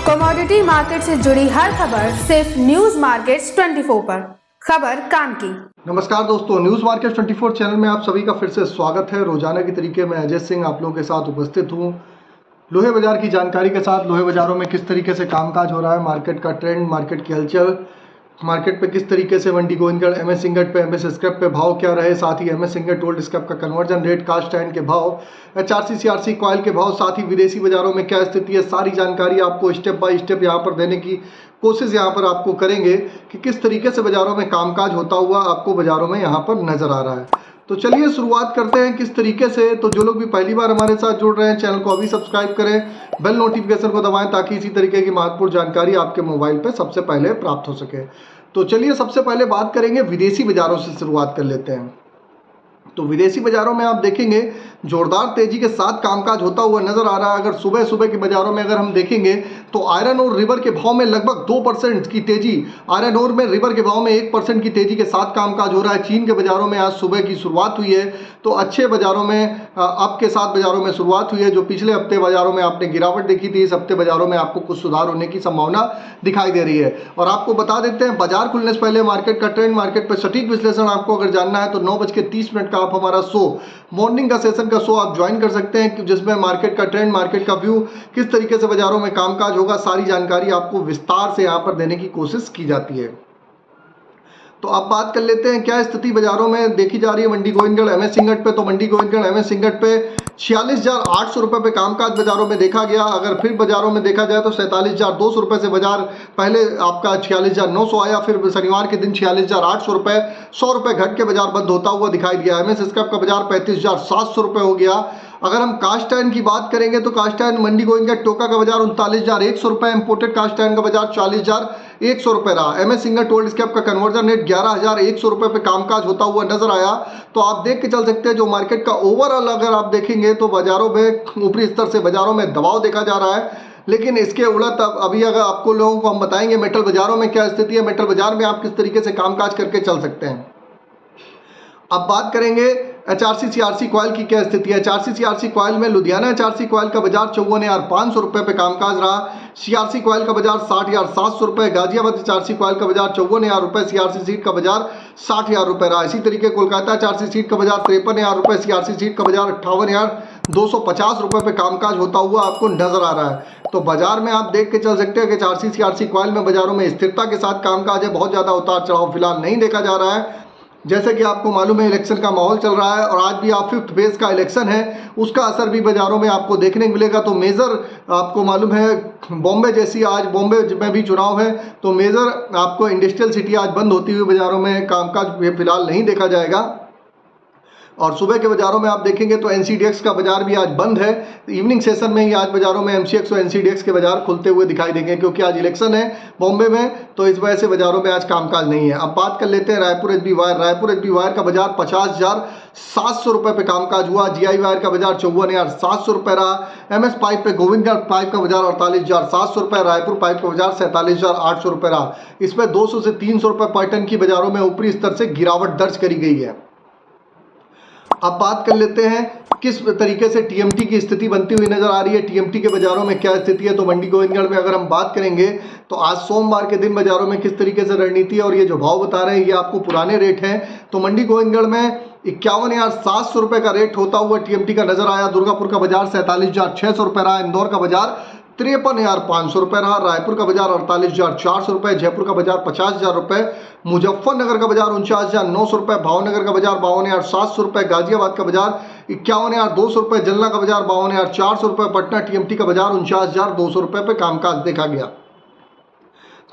Commodity market से जुड़ी हर खबर सिर्फ न्यूज मार्केट्स 24 पर। खबर काम की। नमस्कार दोस्तों, न्यूज मार्केट 24 चैनल में आप सभी का फिर से स्वागत है। रोजाना की तरीके में अजय सिंह आप लोगों के साथ उपस्थित हूं। लोहे बाजार की जानकारी के साथ लोहे बाजारों में किस तरीके से कामकाज हो रहा है, मार्केट का ट्रेंड, मार्केट की हलचल, मार्केट पे किस तरीके से मंडी गोविंदगढ़ एमएस इंगट पे एमएस स्क्रैप पे भाव क्या रहे, साथ ही एमएस इंगट ओल्ड स्क्रैप का कन्वर्जन रेट, कास्ट आयरन के भाव, एचआरसी सीआरसी कॉयल के भाव, साथ ही विदेशी बाजारों में क्या स्थिति है, सारी जानकारी आपको स्टेप बाय स्टेप यहाँ पर देने की कोशिश यहाँ पर आपको करेंगे कि किस तरीके से बाजारों में कामकाज होता हुआ आपको बाजारों में यहाँ पर नजर आ रहा है। तो चलिए शुरुआत करते हैं किस तरीके से। तो जो लोग भी पहली बार हमारे साथ जुड़ रहे हैं, चैनल को अभी सब्सक्राइब करें, बेल नोटिफिकेशन को दबाएं ताकि इसी तरीके की महत्वपूर्ण जानकारी आपके मोबाइल पर सबसे पहले प्राप्त हो सके। तो चलिए सबसे पहले बात करेंगे विदेशी बाजारों से शुरुआत कर लेते हैं। तो विदेशी बाजारों में आप देखेंगे जोरदार तेजी के साथ कामकाज होता हुआ नजर आ रहा है। अगर सुबह सुबह के बाजारों में अगर हम देखेंगे तो आयरन और रिवर के भाव में लगभग 2% की तेजी, आयरन और में रिवर के भाव में 1% की तेजी के साथ कामकाज हो रहा है। चीन के बाजारों में आज सुबह की शुरुआत हुई है तो अच्छे बाजारों में अप के साथ बाजारों में शुरुआत हुई है। जो पिछले हफ्ते बाजारों में आपने गिरावट देखी थी, इस हफ्ते बाजारों में आपको कुछ सुधार होने की संभावना दिखाई दे रही है। और आपको बता देते हैं बाजार खुलने से पहले मार्केट का ट्रेंड, मार्केट पर सटीक विश्लेषण आपको अगर जानना है तो 9:30 का आप हमारा शो, मॉर्निंग का सेशन का शो आप ज्वाइन कर सकते हैं, जिसमें मार्केट का ट्रेंड, मार्केट का व्यू, किस तरीके से बाजारों में कामकाज होगा, सारी जानकारी आपको विस्तार से यहां पर देने की कोशिश की जाती है। तो अब बात कर लेते हैं क्या स्थिति बाजारों में देखी जा रही है मंडी गोविंदगढ़ एमएस इंगट पे। तो मंडी गोविंदगढ़ एमएस इंगट पे 46,800 रुपये पे कामकाज बाजारों में देखा गया। अगर फिर बाजारों में देखा जाए तो 47,200 रुपये से बाजार पहले आपका 46,900 आया, फिर शनिवार के दिन 46,800 रुपये, 100 रुपये घट के बाजार बंद होता हुआ दिखाई दिया। एमएस स्क्रैप का बाजार 35,700 रुपये हो गया। अगर हम कास्ट आयरन की बात करेंगे तो कास्ट आयरन मंडी गोविंदगढ़ टोका का बाजार 39,100 रुपये, इंपोर्टेड कास्ट आयरन का बाजार 40,100 रुपये रहा। एमएस इंगट ओल्ड स्क्रैप का कन्वर्जन रेट 11,100 रुपये पे कामकाज होता हुआ नजर आया। तो आप देख के चल सकते हैं जो मार्केट का ओवरऑल अगर आप देखेंगे तो बाजारों में ऊपरी स्तर से बाजारों में दबाव देखा जा रहा है। लेकिन इसके उलट अभी अगर आपको लोगों को हम बताएंगे मेटल बाजारों में क्या स्थिति है, मेटल बाजार में आप किस तरीके से कामकाज करके चल सकते हैं। अब बात करेंगे एचआरसी सीआरसी कॉयल की क्या स्थिति है। एचआरसी सीआरसी कॉयल में लुधियाना एचआरसी कॉयल का बाजार 54,500 रुपये पे कामकाज रहा। सीआरसी कॉयल का बाजार 60,700 रुपये। गाजियाबाद एचआरसी कॉयल का बाजार 54,000 रुपये। सीआरसी सीट का बाजार 60,000 रुपये रहा। इसी तरीके कोलकाता एचआरसी सीट का बाजार 53,000 रुपये। सीआरसी सीट का बाजार 58,250 रुपये पे कामकाज होता हुआ आपको नजर आ रहा है। तो बाजार में आप देख के चल सकते हैं कि एचआरसी सीआरसी कॉयल में बाजारों में स्थिरता के साथ कामकाज है। बहुत ज़्यादा उतार चढ़ाव फिलहाल नहीं देखा जा रहा है। जैसे कि आपको मालूम है इलेक्शन का माहौल चल रहा है और आज भी आप 5th फेज का इलेक्शन है, उसका असर भी बाजारों में आपको देखने को मिलेगा। तो मेजर आपको मालूम है बॉम्बे जैसी, आज बॉम्बे में भी चुनाव है तो मेजर आपको इंडस्ट्रियल सिटी आज बंद होती हुई बाजारों में कामकाज फिलहाल नहीं देखा जाएगा। और सुबह के बाजारों में आप देखेंगे तो एनसीडीएक्स का बाजार भी आज बंद है। इवनिंग सेशन में ही आज बाजारों में एमसीएक्स और एनसीडीएक्स के बाजार खुलते हुए दिखाई देंगे क्योंकि आज इलेक्शन है बॉम्बे में, तो इस वजह से बाजारों में आज कामकाज नहीं है। अब बात कर लेते हैं Raipur HB wire. Raipur HB wire का बाजार 50,700 रुपये पे कामकाज हुआ। जीआई वायर का बाजार 54,700 रुपये रहा। एमएस पाइप पे गोविंदगढ़ पाइप का बाजार 48,700 रुपये। रायपुर पाइप का बाजार 47,800 रुपये रहा। इसमें 200 से 300 रुपये पर टन की बाजारों में ऊपरी स्तर से गिरावट दर्ज करी गई है। अब बात कर लेते हैं किस तरीके से टीएमटी की स्थिति बनती हुई नजर आ रही है। टीएमटी के बाजारों में क्या स्थिति है। तो मंडी गोविंदगढ़ में अगर हम बात करेंगे तो आज सोमवार के दिन बाजारों में किस तरीके से रणनीति है और ये जो भाव बता रहे हैं ये आपको पुराने रेट हैं। तो मंडी गोविंदगढ़ में 51,700 रुपये का रेट होता हुआ टीएमटी का नजर आया। दुर्गापुर का बाजार 47,600 रुपये रहा। इंदौर का बाजार 53,500 रुपये रहा। रायपुर का बाजार 48,400 रुपये। जयपुर का बाजार 50,000 रुपये। मुजफ्फरनगर का बाजार 49,900 रुपये। भावनगर का बाजार 52,700 रुपये। गाजियाबाद का बाजार 51,200 रुपये। जलना का बाजार 52,400 रुपये। पटना टीएमटी का बाजार 49,200 रुपये पे कामकाज देखा गया।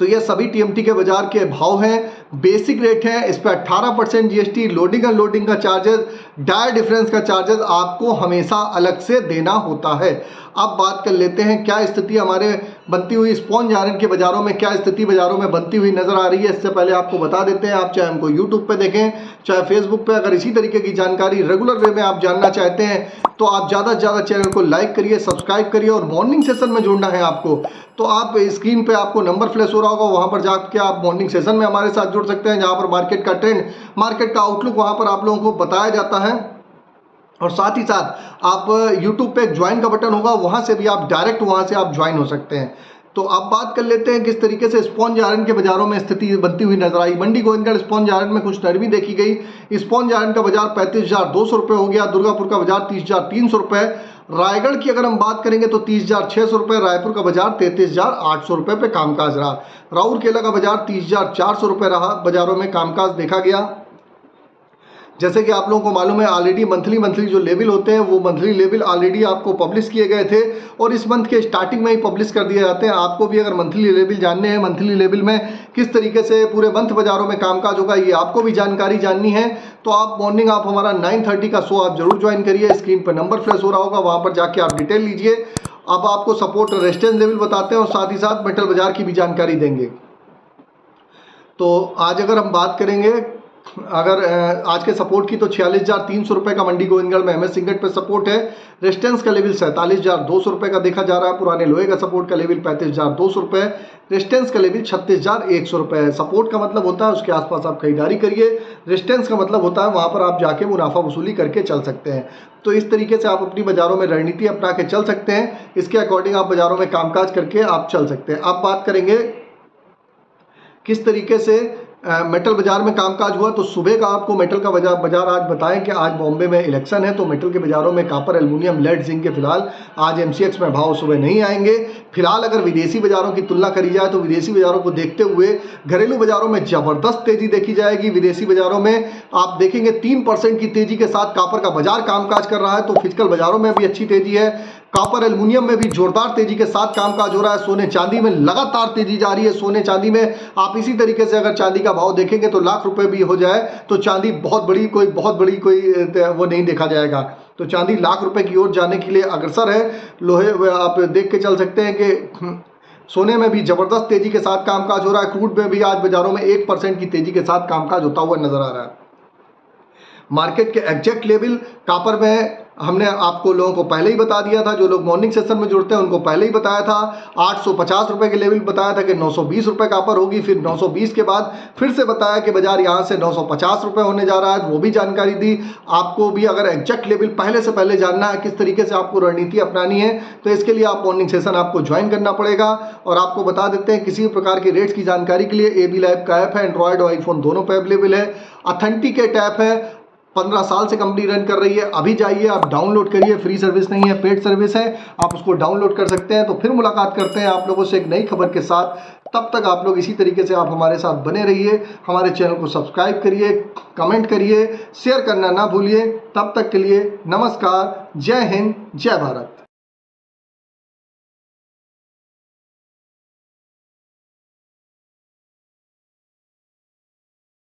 तो ये सभी टीएमटी के बाजार के भाव हैं, बेसिक रेट है। इस पर 18% जीएसटी, लोडिंग अनलोडिंग का चार्जेस, डायर डिफरेंस का चार्जेस आपको हमेशा अलग से देना होता है। अब बात कर लेते हैं क्या स्थिति हमारे बनती हुई स्पॉन्ज आयरन के बाजारों में, क्या स्थिति बाजारों में बनती हुई नजर आ रही है। इससे पहले आपको बता देते हैं, आप चाहे हमको यूट्यूब पे देखें चाहे फेसबुक पे, अगर इसी तरीके की जानकारी रेगुलर वे में आप जानना चाहते हैं तो आप ज़्यादा से ज़्यादा चैनल को लाइक करिए, सब्सक्राइब करिए और मॉर्निंग सेशन में जुड़ना है आपको। तो आप स्क्रीन पे आपको नंबर फ्लैश हो रहा होगा, वहाँ पर जाकर आप मॉर्निंग सेशन में हमारे साथ जुड़ सकते हैं, जहाँ पर मार्केट का ट्रेंड, मार्केट का आउटलुक वहाँ पर आप लोगों को बताया जाता है। और साथ ही साथ आप YouTube पे एक ज्वाइन का बटन होगा, वहाँ से भी आप डायरेक्ट वहाँ से आप ज्वाइन हो सकते हैं। तो अब बात कर लेते हैं किस तरीके से स्पॉन्ज आयरन के बाजारों में स्थिति बनती हुई नजर आई। मंडी गोविंदगढ़ स्पॉन्ज आयरन में कुछ नरमी देखी गई। स्पॉन्ज आयरन का बाजार 35,200 रुपये हो गया। दुर्गापुर का बाजार 30,300 रुपये। रायगढ़ की अगर हम बात करेंगे तो 30,600 रुपये। रायपुर का बाजार 33,800 रुपये पे कामकाज रहा। राउरकेला का बाजार 30,400 रुपये रहा। बाजारों में कामकाज देखा गया। जैसे कि आप लोगों को मालूम है ऑलरेडी मंथली जो लेवल होते हैं वो मंथली लेवल ऑलरेडी आपको पब्लिश किए गए थे और इस मंथ के स्टार्टिंग में ही पब्लिश कर दिए जाते हैं। आपको भी अगर मंथली लेवल जानने हैं, मंथली लेवल में किस तरीके से पूरे मंथ बाजारों में कामकाज होगा, ये आपको भी जानकारी जाननी है तो आप मॉर्निंग आप हमारा 9:30 का शो आप जरूर ज्वाइन करिए। स्क्रीन पर नंबर फ्लैश हो रहा होगा, वहाँ पर जाके आप डिटेल लीजिए। अब आपको सपोर्ट रेजिस्टेंस लेवल बताते हैं और साथ ही साथ मेटल बाजार की भी जानकारी देंगे। तो आज अगर हम बात करेंगे अगर आज के सपोर्ट की तो 46,300 रुपये का मंडी गोविंदगढ़ में MS सिंगट पे सपोर्ट है। रेजिस्टेंस का लेवल 47,200 रुपये का देखा जा रहा है। पुराने लोहे का सपोर्ट का लेवल 35,200 रुपये। रेजिस्टेंस का लेवल 36,100 रुपये है। सपोर्ट का मतलब होता है उसके आसपास आप खरीदारी करिए। रेजिस्टेंस का मतलब होता है वहाँ पर आप जाके मुनाफा वसूली करके चल सकते हैं। तो इस तरीके से आप अपनी बाजारों में रणनीति अपना के चल सकते हैं। इसके अकॉर्डिंग आप बाजारों में कामकाज करके आप चल सकते हैं। अब बात करेंगे किस तरीके से मेटल बाजार में कामकाज हुआ। तो सुबह का आपको मेटल का बाजार आज बताएं कि आज बॉम्बे में इलेक्शन है तो मेटल के बाजारों में कॉपर, एल्युमिनियम, लेड, जिंक के फिलहाल आज MCX में भाव सुबह नहीं आएंगे। फिलहाल अगर विदेशी बाजारों की तुलना करी जाए तो विदेशी बाजारों को देखते हुए घरेलू बाजारों में जबरदस्त तेजी देखी जाएगी। विदेशी बाजारों में आप देखेंगे 3% की तेजी के साथ कॉपर का बाजार कामकाज कर रहा है। तो फिजिकल बाजारों में भी अच्छी तेजी है। कॉपर, एल्युमिनियम में भी जोरदार तेजी के साथ कामकाज हो रहा है। सोने चांदी में लगातार तेजी जारी है। सोने चांदी में आप इसी तरीके से अगर चांदी का भाव देखेंगे तो लाख रुपए भी हो जाए तो चांदी बहुत बड़ी कोई वो नहीं देखा जाएगा। तो चांदी लाख रुपए की ओर जाने के लिए अग्रसर है। लोहे आप देख के चल सकते हैं कि सोने में भी जबरदस्त तेजी के साथ कामकाज हो रहा है। क्रूड में भी आज बाजारों में 1% की तेजी के साथ कामकाज होता हुआ नजर आ रहा है। मार्केट के एग्जैक्ट लेवल कॉपर में हमने आपको लोगों को पहले ही बता दिया था। जो लोग मॉर्निंग सेशन में जुड़ते हैं उनको पहले ही बताया था। 850 रुपये के लेवल बताया था कि 920 रुपये कॉपर होगी। फिर 920 के बाद फिर से बताया कि बाजार यहाँ से 950 रुपये होने जा रहा है, वो भी जानकारी दी आपको। भी अगर एग्जैक्ट लेवल पहले से पहले जानना है किस तरीके से आपको रणनीति अपनानी है तो इसके लिए आप मॉर्निंग सेशन आपको ज्वाइन करना पड़ेगा। और आपको बता देते हैं किसी भी प्रकार की रेट्स की जानकारी के लिए AB लाइव का ऐप है, एंड्रॉयड और आईफोन दोनों पे अवेलेबल है। ऑथेंटिकेट ऐप है, 15 साल से कंपनी रन कर रही है। अभी जाइए आप डाउनलोड करिए, फ्री सर्विस नहीं है, पेड सर्विस है, आप उसको डाउनलोड कर सकते हैं। तो फिर मुलाकात करते हैं आप लोगों से एक नई खबर के साथ। तब तक आप लोग इसी तरीके से आप हमारे साथ बने रहिए। हमारे चैनल को सब्सक्राइब करिए, कमेंट करिए, शेयर करना ना भूलिए। तब तक के लिए नमस्कार, जय हिंद, जय भारत।